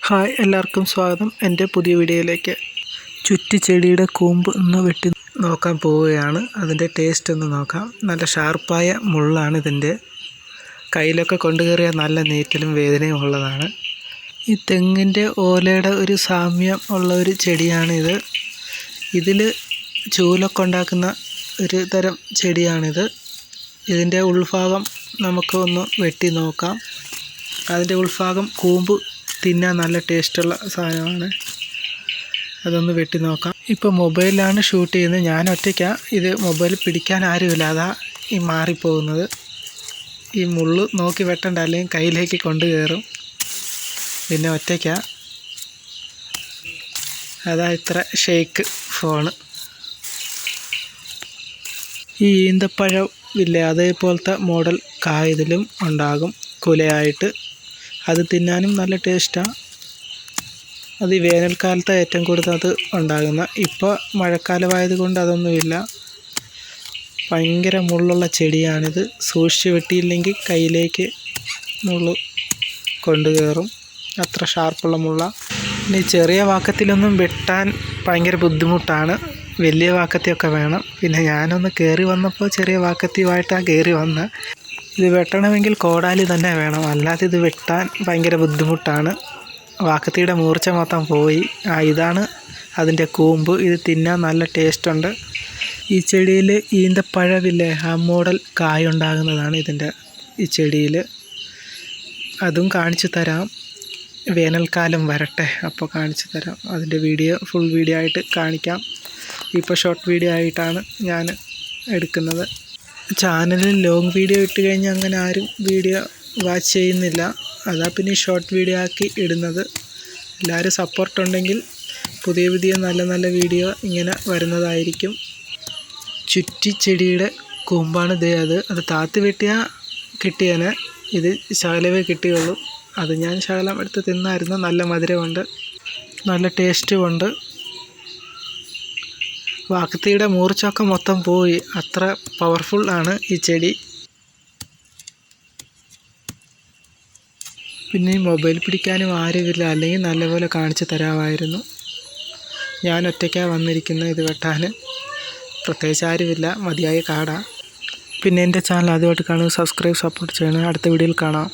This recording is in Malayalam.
ഹായ്, എല്ലാവർക്കും സ്വാഗതം എൻ്റെ പുതിയ വീഡിയോയിലേക്ക്. ചുറ്റിച്ചെടിയുടെ കൂമ്പ് ഒന്ന് വെട്ടി നോക്കാൻ പോവുകയാണ്. അതിൻ്റെ ടേസ്റ്റ് ഒന്ന് നോക്കാം. നല്ല ഷാർപ്പായ മുള്ളാണ് ഇതിൻ്റെ. കയ്യിലൊക്കെ കൊണ്ടുകയറിയ നല്ല നീറ്റലും വേദനയും ഉള്ളതാണ്. ഈ തെങ്ങിൻ്റെ ഓലയുടെ ഒരു സാമ്യം ഉള്ള ഒരു ചെടിയാണിത്. ഇതിൽ ചൂലൊക്കെ ഉണ്ടാക്കുന്ന ഒരു തരം ചെടിയാണിത്. ഇതിൻ്റെ ഉൾഭാഗം നമുക്ക് ഒന്ന് വെട്ടി നോക്കാം. അതിൻ്റെ ഉൾഭാഗം കൂമ്പ് തിന്നാൻ നല്ല ടേസ്റ്റുള്ള സാധനമാണ്. അതൊന്ന് വെട്ടി നോക്കാം. ഇപ്പോൾ മൊബൈലിലാണ് ഷൂട്ട് ചെയ്യുന്നത്. ഞാൻ ഒറ്റയ്ക്കാണ്. ഇത് മൊബൈൽ പിടിക്കാൻ ആരുമില്ല, അതാ ഈ മാറിപ്പോകുന്നത്. ഈ മുള്ള് നോക്കി വെട്ടണ്ട, അല്ലെങ്കിൽ കയ്യിലേക്ക് കൊണ്ടു കയറും. പിന്നെ ഒറ്റയ്ക്കാണ്, അതാ ഇത്ര ഷേക്ക് ഫോണ്. ഈ ഈന്തപ്പഴം ഇല്ലേ, അതേപോലത്തെ മോഡൽ കായ ഇതിലും ഉണ്ടാകും കുലയായിട്ട്. അത് തിന്നാനും നല്ല ടേസ്റ്റാണ്. അത് ഈ വേനൽക്കാലത്ത് ഏറ്റവും കൂടുതൽ അത് ഉണ്ടാകുന്ന. ഇപ്പോൾ മഴക്കാലമായതുകൊണ്ട് അതൊന്നുമില്ല. ഭയങ്കര മുള്ളുള്ള ചെടിയാണിത്. സൂക്ഷിച്ച് വെട്ടിയില്ലെങ്കിൽ കയ്യിലേക്ക് മുള്ള് കൊണ്ടു കയറും. അത്ര ഷാർപ്പുള്ള മുള്ള. ഇനി ചെറിയ വാക്കത്തിലൊന്നും വെട്ടാൻ ഭയങ്കര ബുദ്ധിമുട്ടാണ്. വലിയ വാക്കത്തിയൊക്കെ വേണം. പിന്നെ ഞാനൊന്ന് കയറി വന്നപ്പോൾ ചെറിയ വാക്കത്തിയുമായിട്ടാണ് കയറി വന്നത്. ഇത് വെട്ടണമെങ്കിൽ കോടാലി തന്നെ വേണം, അല്ലാതെ ഇത് വെട്ടാൻ ഭയങ്കര ബുദ്ധിമുട്ടാണ്. വാക്കത്തിയുടെ മൂർച്ച മൊത്തം പോയി. ഇതാണ് അതിൻ്റെ കൂമ്പ്. ഇത് തിന്നാൻ നല്ല ടേസ്റ്റുണ്ട്. ഈ ചെടിയിൽ ഈന്തപ്പഴമില്ലേ, ആ മോഡൽ കായ ഉണ്ടാകുന്നതാണ് ഇതിൻ്റെ ഈ ചെടിയിൽ. അതും കാണിച്ചു തരാം. വേനൽക്കാലം വരട്ടെ, അപ്പോൾ കാണിച്ചു തരാം. അതിൻ്റെ ഫുൾ വീഡിയോ ആയിട്ട് കാണിക്കാം. ഇപ്പോൾ ഷോർട്ട് വീഡിയോ ആയിട്ടാണ് ഞാൻ എടുക്കുന്നത്. ചാനലിൽ ലോങ് വീഡിയോ ഇട്ട് കഴിഞ്ഞാൽ അങ്ങനെ ആരും വീഡിയോ വാച്ച് ചെയ്യുന്നില്ല. അതാ പിന്നെ ഷോർട്ട് വീഡിയോ ആക്കി ഇടുന്നത്. എല്ലാവരും സപ്പോർട്ടുണ്ടെങ്കിൽ പുതിയ നല്ല നല്ല വീഡിയോ ഇങ്ങനെ വരുന്നതായിരിക്കും. ചുറ്റിച്ചെടിയുടെ കൂമ്പാണ് ഇത്. അത് താത്തി വെട്ടിയാൽ കിട്ടിയേനെ. ഇത് ശകലമേ കിട്ടിയുള്ളൂ. അത് ഞാൻ ശകലം എടുത്ത് തിന്നായിരുന്നു. നല്ല മധുരമുണ്ട്, നല്ല ടേസ്റ്റുമുണ്ട്. വാക്കത്തിയുടെ മൂർച്ചയൊക്കെ മൊത്തം പോയി. അത്ര പവർഫുൾ ആണ് ഈ ചെടി. പിന്നെ ഈ മൊബൈൽ പിടിക്കാനും ആരുമില്ല, അല്ലെങ്കിൽ നല്ലപോലെ കാണിച്ചു തരാമായിരുന്നു. ഞാൻ ഒറ്റയ്ക്കാണ് വന്നിരിക്കുന്നത് ഇത് വെട്ടാൻ. പ്രത്യേകിച്ച് ആരുമില്ല, മതിയായ കാടാണ്. പിന്നെ എൻ്റെ ചാനൽ ആദ്യമായിട്ട് കാണുക, സബ്സ്ക്രൈബ് സപ്പോർട്ട് ചെയ്യണം. അടുത്ത വീഡിയോയിൽ കാണാം.